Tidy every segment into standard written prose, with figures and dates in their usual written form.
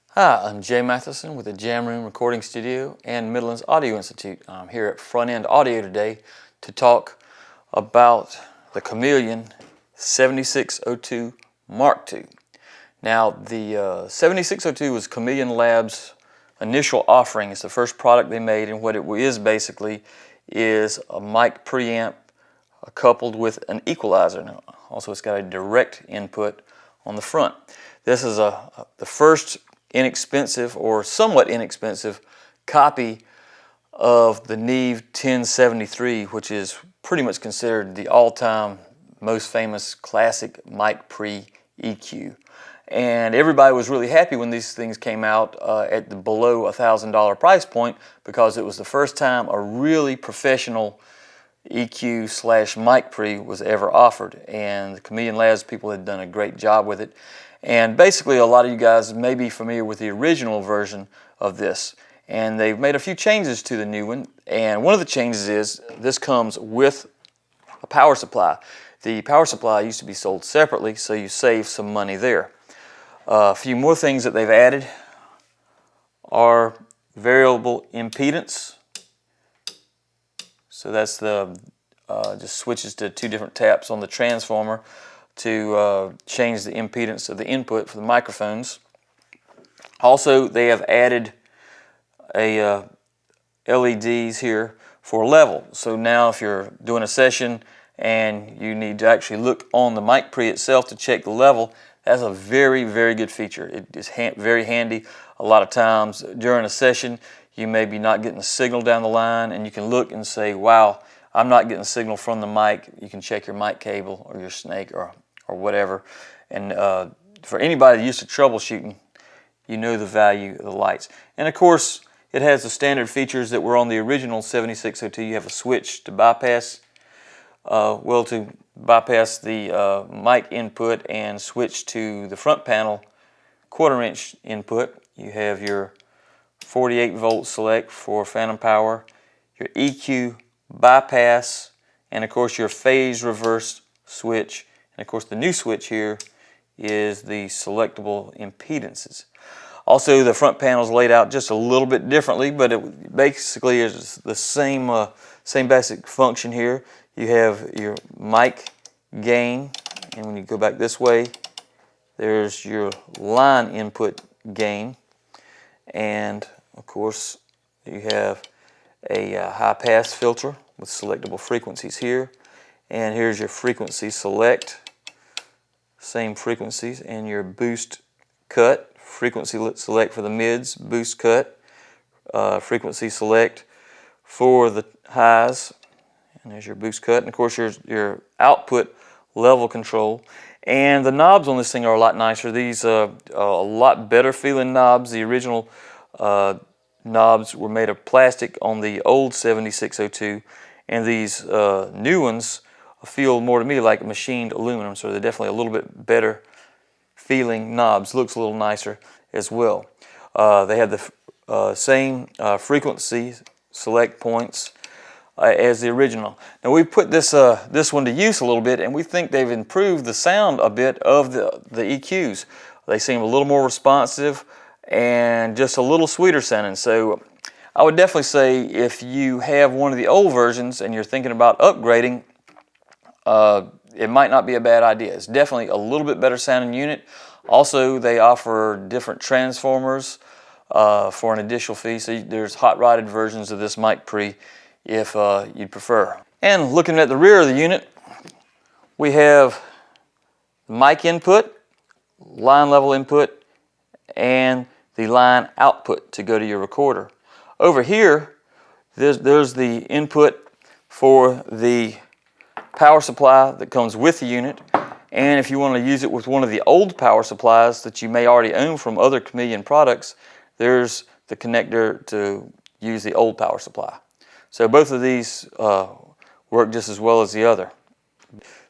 Hi, I'm Jay Matheson with the Jam Room Recording Studio and Midlands Audio Institute. I'm here at Front End Audio today to talk about the Chameleon 7602 Mark II. Now, the 7602 was Chameleon Labs' initial offering. It's the first product they made, and what it is basically is a mic preamp coupled with an equalizer. Now, also, it's got a direct input on the front. This is the first inexpensive or somewhat inexpensive copy of the Neve 1073, which is pretty much considered the all-time most famous classic mic pre-EQ. And everybody was really happy when these things came out at the below $1,000 price point, because it was the first time a really professional EQ/mic pre was ever offered, and the Chameleon Labs people had done a great job with it. And basically, a lot of you guys may be familiar with the original version of this, and they've made a few changes to the new one. And one of the changes is this comes with a power supply. The power supply used to be sold separately, so you save some money there. A few more things that they've added are variable impedance. So that's the just switches to 2 different taps on the transformer to change the impedance of the input for the microphones. Also, they have added a LEDs here for level. So now if you're doing a session and you need to actually look on the mic pre itself to check the level, that's a very, very good feature. It is very handy. A lot of times during a session, you may be not getting a signal down the line, and you can look and say, wow, I'm not getting a signal from the mic. You can check your mic cable or your snake or whatever. And for anybody used to troubleshooting, you know the value of the lights. And of course, it has the standard features that were on the original 7602. You have a switch to bypass, to bypass the mic input and switch to the front panel 1/4 inch input. You have your 48 volt select for phantom power, your EQ bypass, and of course your phase reverse switch. And of course the new switch here is the selectable impedances. Also, the front panel is laid out just a little bit differently, but it basically is the same basic function here. You have your mic gain, and when you go back this way, there's your line input gain, and of course you have a high pass filter with selectable frequencies here, and here's your frequency select, same frequencies, and your boost cut, frequency select for the mids, boost cut, frequency select for the highs, and there's your boost cut, and of course your output level control. And the knobs on this thing are a lot nicer. These are a lot better feeling knobs. The original knobs were made of plastic on the old 7602, and these new ones feel more to me like machined aluminum, so they're definitely a little bit better feeling knobs. Looks a little nicer as well. They have the same frequency select points as the original. Now we put this one to use a little bit, and we think they've improved the sound a bit of the EQs. They seem a little more responsive and just a little sweeter sounding. So I would definitely say if you have one of the old versions and you're thinking about upgrading, it might not be a bad idea. It's definitely a little bit better sounding unit. Also, they offer different transformers for an additional fee. So there's hot rodded versions of this mic pre if you'd prefer. And looking at the rear of the unit, we have mic input, line level input, and the line output to go to your recorder. Over here, there's the input for the power supply that comes with the unit, and if you want to use it with one of the old power supplies that you may already own from other Chameleon products, there's the connector to use the old power supply. So both of these work just as well as the other.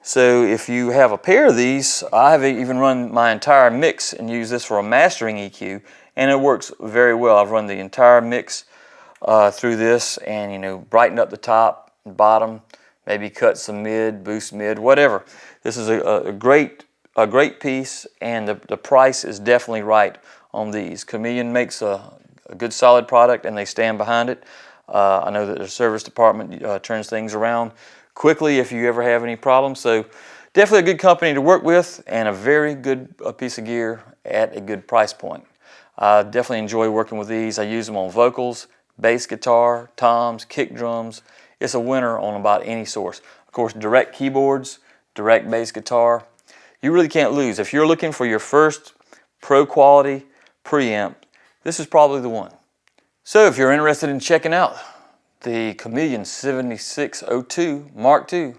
So if you have a pair of these, I have even run my entire mix and use this for a mastering EQ, and it works very well. I've run the entire mix through this, and brightened up the top and bottom, maybe cut some mid, boost mid, whatever. This is a great piece, and the price is definitely right on these. Chameleon makes a good solid product, and they stand behind it. I know that their service department turns things around quickly if you ever have any problems. So definitely a good company to work with, and a very good piece of gear at a good price point. I definitely enjoy working with these. I use them on vocals, bass guitar, toms, kick drums. It's a winner on about any source. Of course, direct keyboards, direct bass guitar. You really can't lose. If you're looking for your first pro quality preamp, this is probably the one. So if you're interested in checking out the Chameleon 7602 Mark II,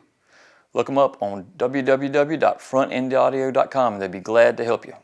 look them up on www.frontendaudio.com, and they'd be glad to help you.